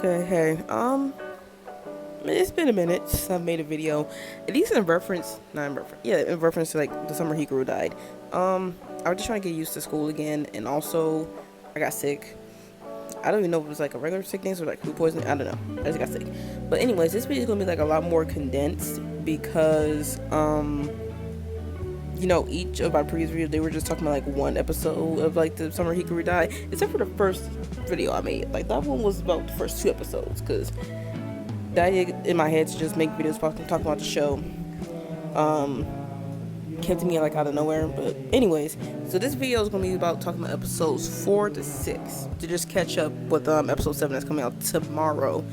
Okay, hey, it's been a minute since I've made a video, at least in reference, not in reference, yeah, in reference to like the summer Hikaru died. I was just trying to get used to school again, and also I got sick. I don't even know if it was like a regular sickness or like food poisoning. I don't know. I just got sick. But anyways, this video is gonna be like a lot more condensed because each of my previous videos they were just talking about like one episode of like the summer Hikaru died, except for the first video I made. Like that one was about the first two episodes because that in my head to just make videos talking about the show came to me like out of nowhere. But anyways, so this video is gonna be about talking about episodes 4 to 6 to just catch up with episode 7 that's coming out tomorrow.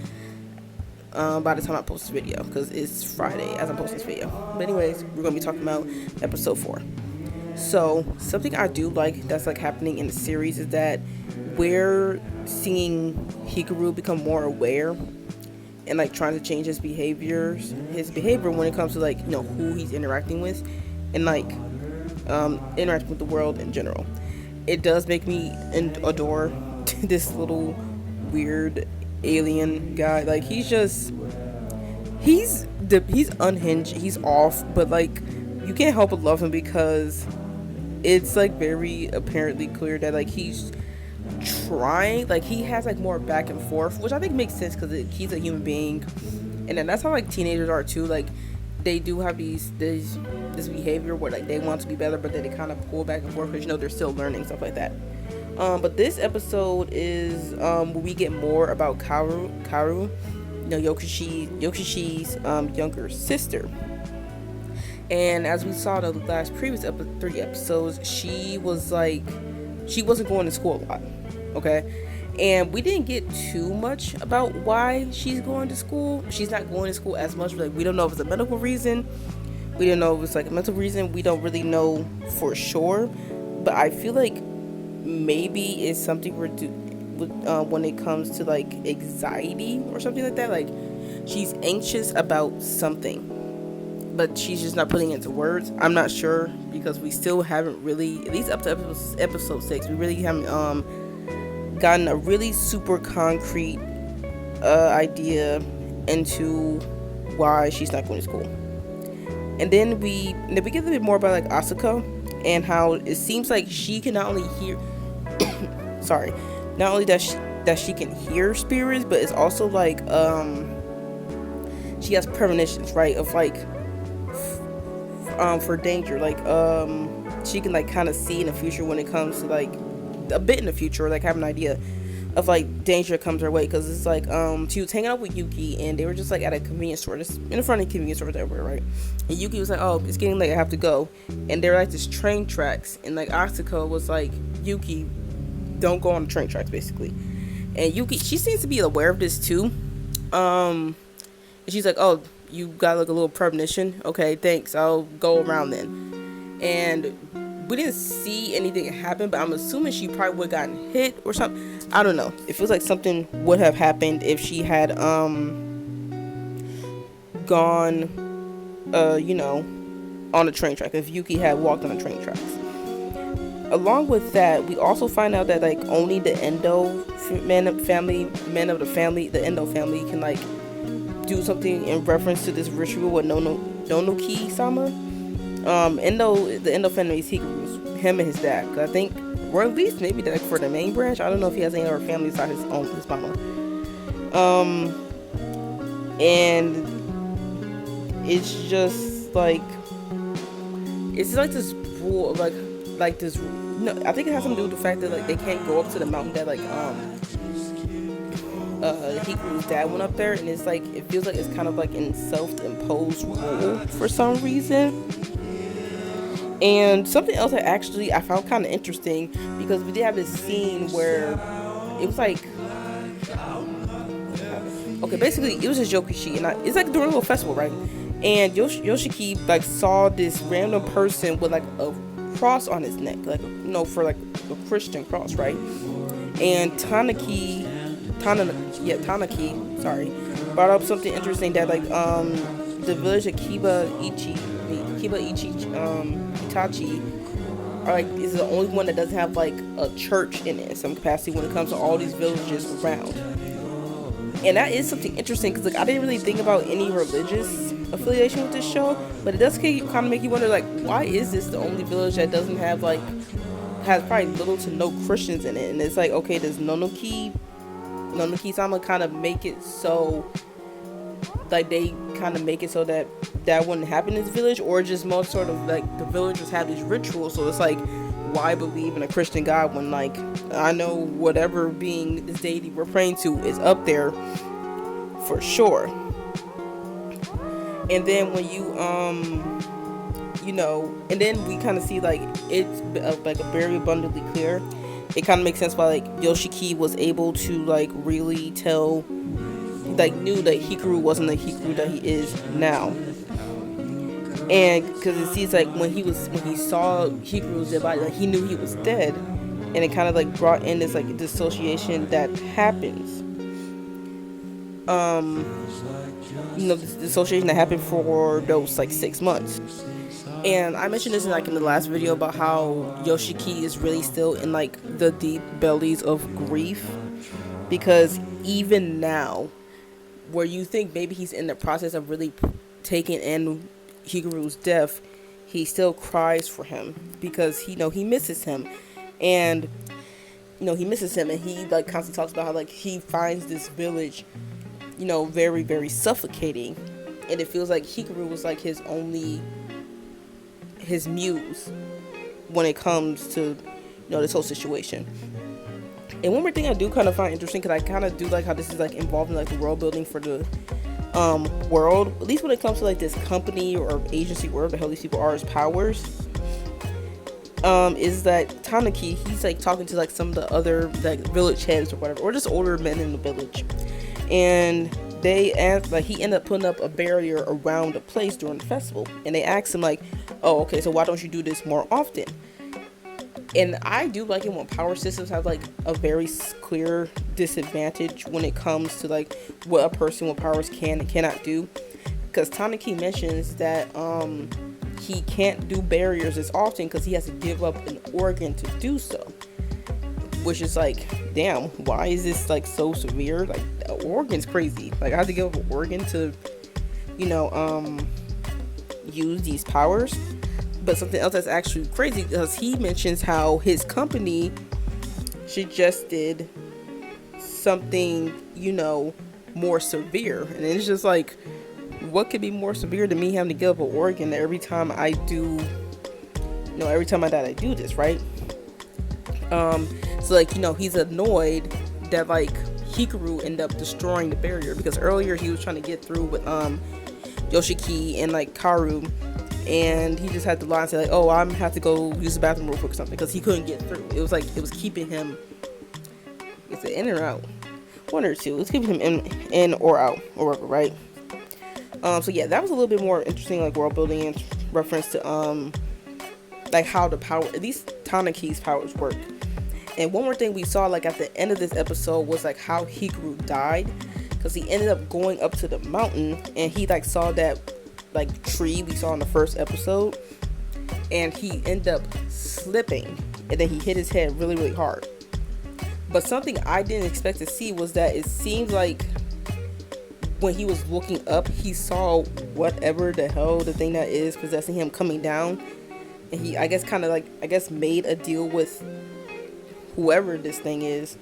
By the time I post this video, because it's Friday as I'm posting this video. But anyways, we're gonna be talking about episode 4. So something I do like that's like happening in the series is that we're seeing Hikaru become more aware and like trying to change his behavior when it comes to like who he's interacting with and like interacting with the world in general. It does make me adore this little weird alien guy. Like he's unhinged, he's off, but like you can't help but love him because it's like very apparently clear that like he's trying, like he has like more back and forth, which I think makes sense because he's a human being, and then that's how like teenagers are too. Like they do have this behavior where like they want to be better, but then they kind of pull back and forth because they're still learning stuff like that. But this episode is where we get more about Karu, Yokishi's younger sister. And as we saw the last previous 3 episodes, she wasn't going to school a lot, okay? And we didn't get too much about why she's going to school. She's not going to school as much. Like we don't know if it's a medical reason. We don't know if it's like a mental reason. We don't really know for sure. But I feel like maybe it's something we're when it comes to like anxiety or something like that. Like she's anxious about something, but she's just not putting it into words. I'm not sure because we still haven't really, at least up to episode 6, we really haven't gotten a really super concrete idea into why she's not going to school. And then we get a little bit more about like Asuka and how it seems like she can not only hear not only that she can hear spirits, but it's also like she has premonitions, right, of like for danger. Like she can like kind of see in the future when it comes to like a bit in the future, like have an idea of like danger comes her way. Because it's like she was hanging out with Yuki and they were just like at a convenience store, just in front of convenience stores everywhere, right? And Yuki was like, oh, it's getting late, I have to go. And they're like this train tracks, and like Asuka was like, Yuki, don't go on the train tracks, basically. And Yuki, she seems to be aware of this too. And she's like, oh, you got like a little premonition, okay, thanks, I'll go around then. And we didn't see anything happen, but I'm assuming she probably would have gotten hit or something. I don't know. It feels like something would have happened if she had gone on the train track, if Yuki had walked on the train tracks. Along with that, we also find out that like only the Endo men of the Endo family can like do something in reference to this ritual with Nonoki-sama. The Endo family is him and his dad. Cause I think, or at least maybe like for the main branch. I don't know if he has any other family besides his mama. And it's just like this rule of like this. No, I think it has something to do with the fact that like they can't go up to the mountain that like Hikaru's dad went up there, and it's like it feels like it's kind of like in self-imposed rule for some reason. And something else that actually I found kind of interesting, because we did have this scene where it was like, okay, basically it was just Yokishi, and it's like during a little festival, right? And Yoshiki like saw this random person with like a cross on his neck, like for like a Christian cross, right? And Tanaki, brought up something interesting that like the village of Itachi are like is the only one that doesn't have like a church in it in some capacity when it comes to all these villages around. And that is something interesting because like I didn't really think about any religious affiliation with this show, but it does kind of make you wonder like why is this the only village that doesn't have like has probably little to no Christians in it? And it's like, okay, does Nonoki-sama kind of make it so like they kind of make it so that wouldn't happen in this village, or just most sort of like the villagers have these rituals, so it's like why believe in a Christian God when like I know whatever being this deity we're praying to is up there for sure. And then when you and then we kind of see like it's like a very abundantly clear. It kind of makes sense why like Yoshiki was able to like really tell, like knew that Hikaru wasn't the Hikaru that he is now. And because it seems like when he saw Hikaru's dead body, like he knew he was dead, and it kind of like brought in this like dissociation that happens. This dissociation that happened for those like 6 months. And I mentioned this in the last video about how Yoshiki is really still in like the deep bellies of grief, because even now, where you think maybe he's in the process of really taking in Hikaru's death, he still cries for him because he misses him, and he like constantly talks about how like he finds this village very, very suffocating, and it feels like Hikaru was like his muse when it comes to this whole situation. And one more thing I do kind of find interesting, because I kind of do like how this is like involved in like the world building for the world, at least when it comes to like this company or agency, wherever the hell these people are, as powers, is that Tanaki, he's like talking to like some of the other like village heads or whatever, or just older men in the village, and they asked, like, he ended up putting up a barrier around the place during the festival, and they asked him like, oh, okay, so why don't you do this more often? And I do like it when power systems have like a very clear disadvantage when it comes to like what a person with powers can and cannot do, because Tanaki mentions that he can't do barriers as often because he has to give up an organ to do so, which is like, damn, why is this like so severe? Like, the organ's crazy. Like, I have to give up an organ to use these powers. But something else that's actually crazy, because he mentions how his company suggested something, more severe. And it's just like, what could be more severe than me having to give up an organ every time I do, every time I die, I do this, right? So like, he's annoyed that like Hikaru ended up destroying the barrier, because earlier he was trying to get through with Yoshiki and like Karu, and he just had to lie and say like, oh, I'm have to go use the bathroom real quick or something, because he couldn't get through. It was like, it was keeping him, is it in or out? One or two. It's keeping him in or out, or whatever, right? So yeah, that was a little bit more interesting, like world building in reference to like how the power, at least Tanaki's powers work. And one more thing we saw like at the end of this episode was like how Hikaru died, because he ended up going up to the mountain, and he like saw that like tree we saw in the first episode, and he ended up slipping, and then he hit his head really, really hard. But something I didn't expect to see was that it seems like when he was looking up, he saw whatever the hell the thing that is possessing him coming down, and he I guess made a deal with whoever this thing is.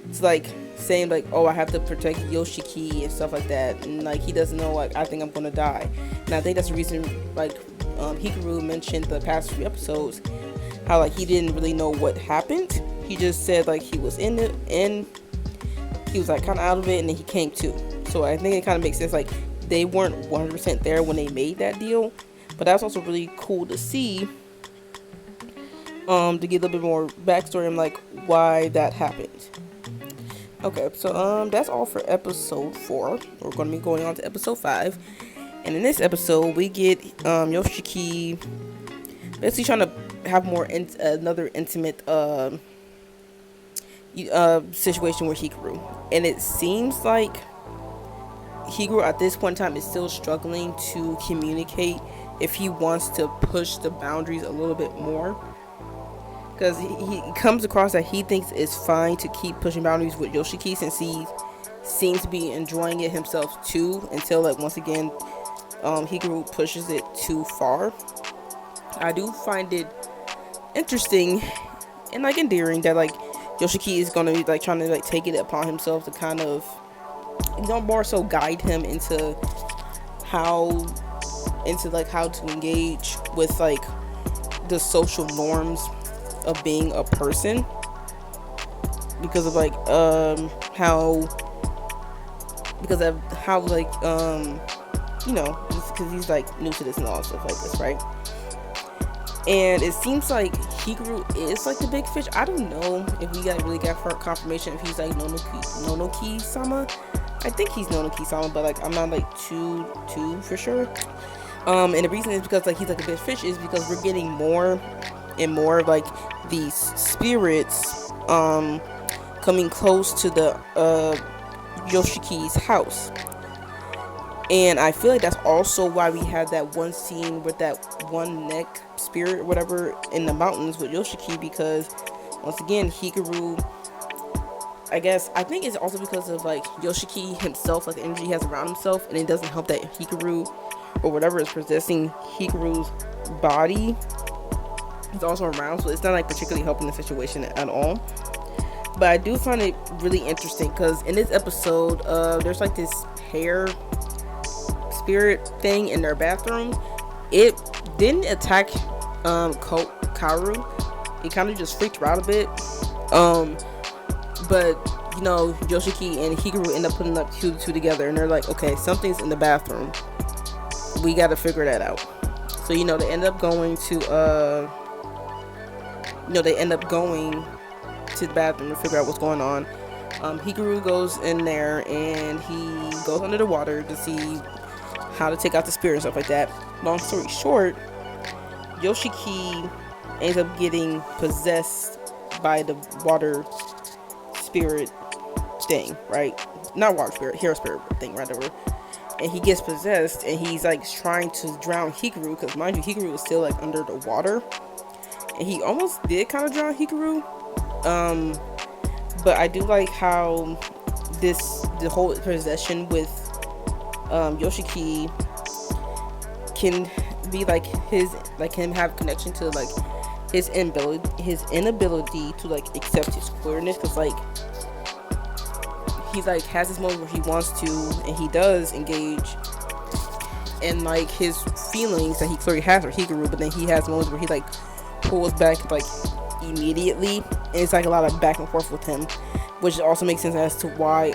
It's like saying like, oh, I have to protect Yoshiki and stuff like that, and like he doesn't know, like, I think I'm gonna die. And I think that's the reason like Hikaru mentioned the past few episodes how like he didn't really know what happened. He just said like he was in it, and he was like kind of out of it, and then he came to. So I think it kind of makes sense, like they weren't 100% there when they made that deal, but that's also really cool to see, to get a little bit more backstory on like why that happened. Okay, so that's all for episode 4. We're going to be going on to episode 5, and in this episode we get Yoshiki basically trying to have more another intimate situation with Hikaru, and it seems like Hikaru at this point in time is still struggling to communicate if he wants to push the boundaries a little bit more, because he comes across that he thinks it's fine to keep pushing boundaries with Yoshiki, since he seems to be enjoying it himself too, until like once again Hikaru pushes it too far. I do find it interesting and like endearing that like Yoshiki is gonna be like trying to like take it upon himself to kind of, you know, more so guide him into how to engage with like the social norms of being a person, because of like how like you know, because he's like new to this and all stuff like this, right? And it seems like Hikaru is like the big fish. I don't know if we really got confirmation if he's like Nonoki-sama. I think he's Nonoki-sama, but like I'm not like too for sure. And the reason is because like he's like a big fish is because we're getting more and more of like these spirits coming close to the Yoshiki's house. And I feel like that's also why we had that one scene with that one neck spirit or whatever in the mountains with Yoshiki, because once again Hikaru, I think it's also because of like Yoshiki himself, like the energy he has around himself, and it doesn't help that Hikaru or whatever is possessing Hikaru's body is also around, so it's not like particularly helping the situation at all. But I do find it really interesting because in this episode there's like this hair spirit thing in their bathroom. It didn't attack Karu. It kind of just freaked her out a bit. But you know, Yoshiki and Hikaru end up putting up two together, and they're like, okay, something's in the bathroom. We got to figure that out. So you know, they end up going to the bathroom to figure out what's going on. Hikaru goes in there and he goes under the water to see how to take out the spirit and stuff like that. Long story short, Yoshiki ends up getting possessed by the water spirit thing, right? Not water spirit, hair spirit thing, right? And he gets possessed and he's like trying to drown Hikaru, because mind you, Hikaru is still like under the water, and he almost did kind of drown Hikaru. But I do like how the whole possession with Yoshiki can be like him have connection to like his inability to like accept his queerness, because like he's like has this moment where he wants to and he does engage in like his feelings that he clearly has for Hikaru, but then he has moments where he like pulls back like immediately, and it's like a lot of back and forth with him, which also makes sense as to why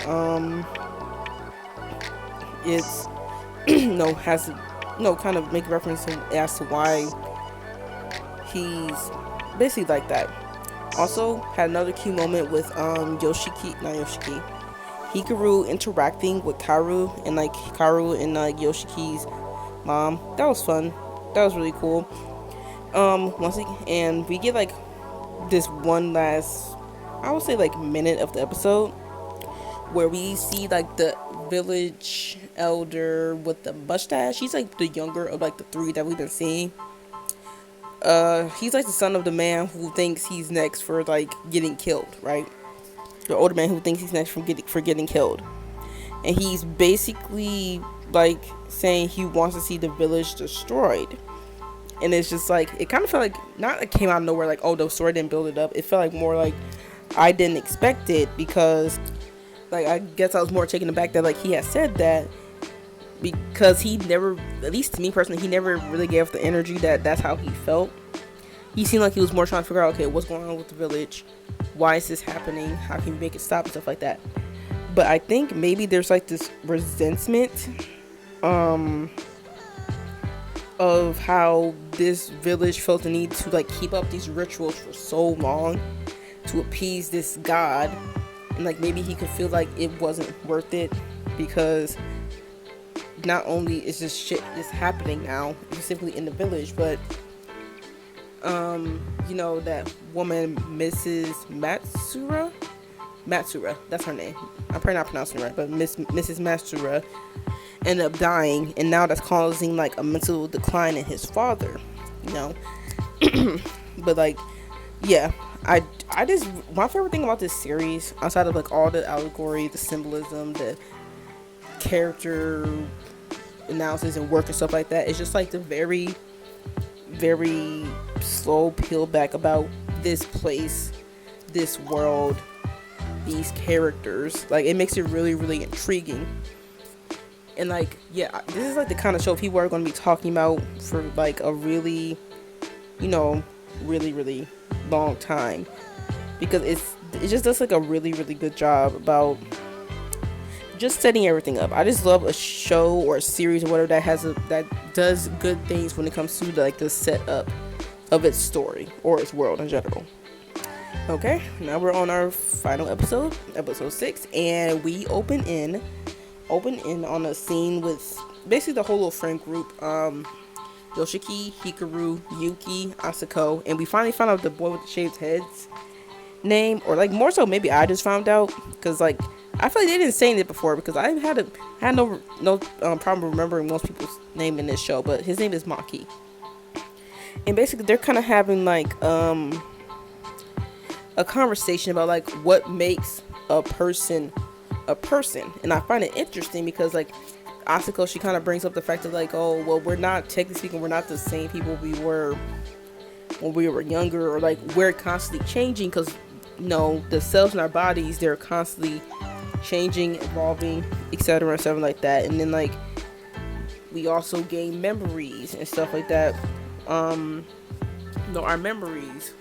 it's kind of make reference to as to why he's basically like that. Also had another cute moment with Hikaru interacting with Karu and like Hikaru and like Yoshiki's mom. That was fun. That was really cool. Once again, and we get like this one last, I would say like minute of the episode where we see like the village elder with the mustache. He's like the younger of like the three that we've been seeing. He's like the son of the man who thinks he's next for like getting killed, right? The older man who thinks he's next for getting killed, and he's basically like saying he wants to see the village destroyed. And it's just like, it kind of felt like, not it came out of nowhere, like, oh, the story didn't build it up. It felt like more like I didn't expect it, because like I guess I was more taken aback that like he had said that, because he never, at least to me personally, he never really gave the energy that that's how he felt. He seemed like he was more trying to figure out, okay, what's going on with the village? Why is this happening? How can we make it stop and stuff like that? But I think maybe there's like this resentment of how this village felt the need to like keep up these rituals for so long to appease this god, and like maybe he could feel like it wasn't worth it, because not only is this shit is happening now specifically in the village, but you know, that woman Mrs. Matsura, that's her name, I'm probably not pronouncing it right, but Mrs. Matsura ended up dying, and now that's causing like a mental decline in his father, you know. But like, yeah, I my favorite thing about this series, outside of like all the allegory, the symbolism, the character analysis and work and stuff like that, is just like the very, very slow peel back about this place, this world, these characters. Like, it makes it really, really intriguing. And like, yeah, this is like the kind of show people are going to be talking about for like a really, really, really long time, because it just does like a really, really good job about just setting everything up. I just love a show or a series or whatever that does good things when it comes to like the setup of its story or its world in general. Okay, now we're on our final episode 6, and we open in on a scene with basically the whole little friend group. Yoshiki, Hikaru, Yuki, Asako, and we finally found out the boy with the shaved head's name, or like more so maybe I just found out, because like I feel like they didn't say it before, because I had no problem remembering most people's name in this show, but his name is Maki. And basically they're kind of having like a conversation about like what makes a person, and I find it interesting because like Asako, she kind of brings up the fact of like, oh well, we're not, technically speaking, we're not the same people we were when we were younger, or like we're constantly changing, because the cells in our bodies, they're constantly changing, evolving, etc., and stuff like that. And then like we also gain memories and stuff like that. Our memories,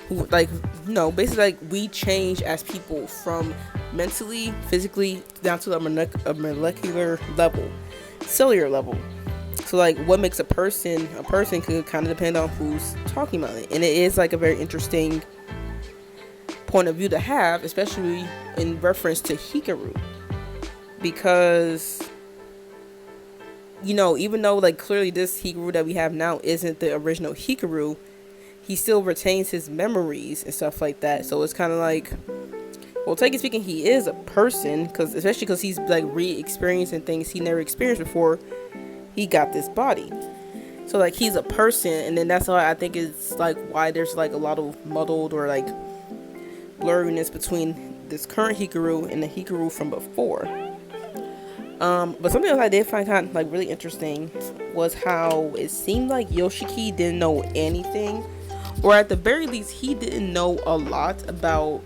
basically like we change as people from mentally, physically, down to a molecular level, cellular level. So like what makes a person could kind of depend on who's talking about it. And it is like a very interesting point of view to have, especially in reference to Hikaru, because even though like clearly this Hikaru that we have now isn't the original Hikaru, he still retains his memories and stuff like that. So it's kind of like, well, technically speaking, he is a person, especially because he's like re-experiencing things he never experienced before he got this body. So like he's a person, and then that's why I think it's like why there's like a lot of muddled or like blurriness between this current Hikaru and the Hikaru from before. But something else I did find kind of like really interesting was how it seemed like Yoshiki didn't know anything, or at the very least he didn't know a lot about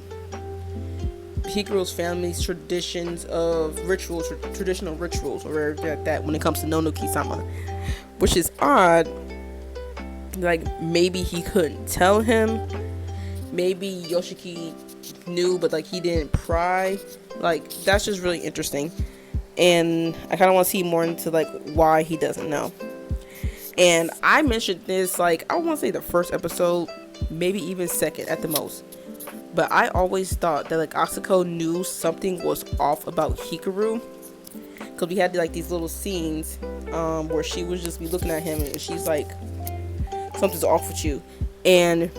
Hikaru's family's traditions of traditional rituals, or that when it comes to Nonoki-sama, which is odd. Like maybe he couldn't tell him, maybe Yoshiki knew but like he didn't pry. Like that's just really interesting, and I kind of want to see more into like why he doesn't know. And I mentioned this, like I want to say the first episode, maybe even second at the most, but I always thought that like Asako knew something was off about Hikaru, because we had like these little scenes where she would just be looking at him and she's like, something's off with you. And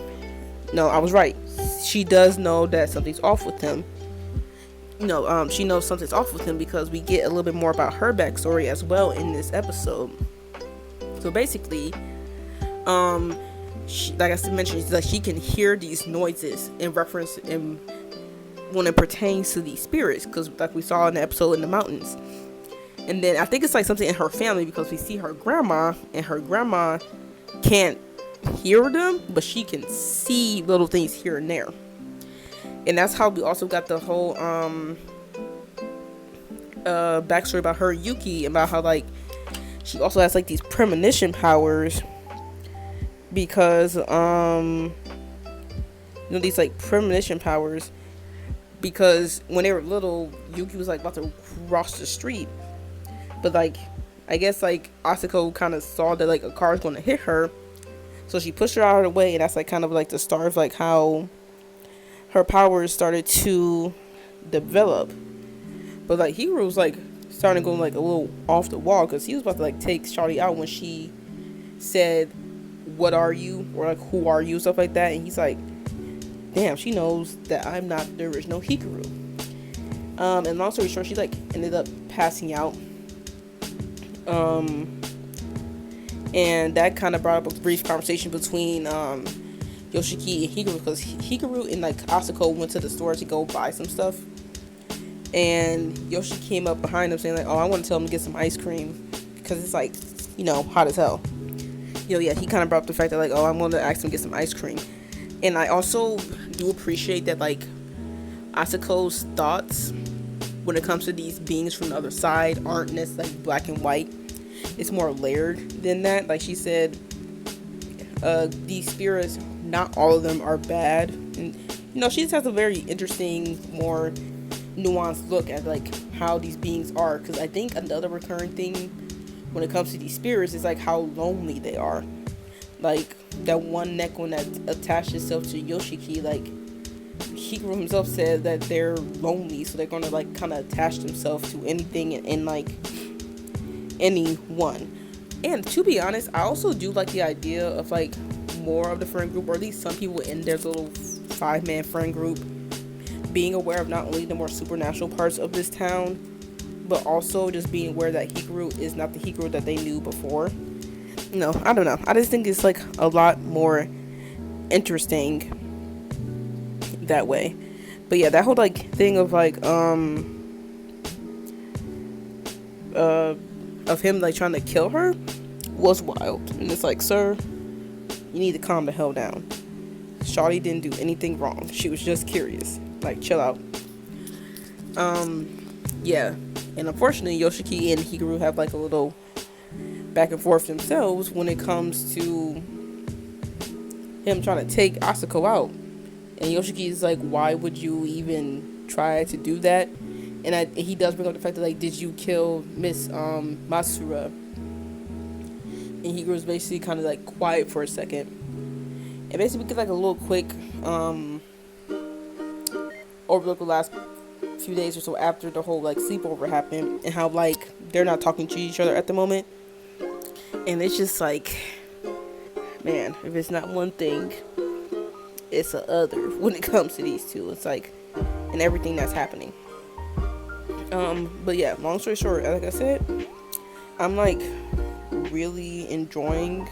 no, I was right, she does know that something's off with him. She knows something's off with him because we get a little bit more about her backstory as well in this episode. So basically, like I mentioned, like she can hear these noises in reference in when it pertains to these spirits, because like we saw in the episode in the mountains. And then I think it's like something in her family, because we see her grandma, and her grandma can't hear them, but she can see little things here and there. And that's how we also got the whole backstory about her Yuki, about how like she also has like these premonition powers, because these like premonition powers, because when they were little, Yuki was like about to cross the street, but like I guess like Asako kind of saw that like a car was going to hit her, so she pushed her out of the way, and that's like kind of like the start of like how her powers started to develop. But like Hikaru was like starting to go like a little off the wall, because he was about to like take Shawty out when she said, "What are you?" or like, "Who are you?" stuff like that. And he's like, damn, she knows that I'm not the original Hikaru. And long story short, she like ended up passing out. And that kind of brought up a brief conversation between Yoshiki and Hikaru, because Hikaru and like Asako went to the store to go buy some stuff, and Yoshi came up behind him saying like, "Oh, I want to tell him to get some ice cream because it's like, hot as hell." Yeah, he kind of brought up the fact that like, "Oh, I'm going to ask him to get some ice cream," and I also do appreciate that like Asako's thoughts when it comes to these beings from the other side aren't necessarily like black and white. It's more layered than that. Like she said, these spirits, not all of them are bad, and she just has a very interesting, more nuanced look at like how these beings are. Because I think another recurring thing when it comes to these spirits is like how lonely they are. Like that one neck one that attached itself to Yoshiki, like Hikaru himself said that they're lonely, so they're gonna like kind of attach themselves to anything and like anyone. And to be honest, I also do like the idea of like more of the friend group, or at least some people in their little 5-man friend group, being aware of not only the more supernatural parts of this town, but also just being aware that Hikaru is not the Hikaru that they knew before. I don't know. I just think it's like a lot more interesting that way. But yeah, that whole like thing of like of him like trying to kill her was wild. And it's like, sir, you need to calm the hell down. Shawty didn't do anything wrong. She was just curious. Like, chill out. Yeah. And unfortunately, Yoshiki and Hikaru have like a little back and forth themselves when it comes to him trying to take Asako out. And Yoshiki is like, why would you even try to do that? And he does bring up the fact that like, did you kill Miss Masura? And Hikaru's basically kind of like quiet for a second. And basically we get like a little quick overlook the last few days or so after the whole like sleepover happened, and how like they're not talking to each other at the moment. And it's just like, man, if it's not one thing, it's a other when it comes to these two. It's like, and everything that's happening. But yeah, long story short, like I said, I'm like really enjoying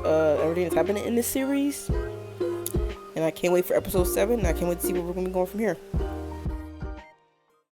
everything that's happening in this series, and I can't wait for episode 7, and I can't wait to see where we're gonna be going from here.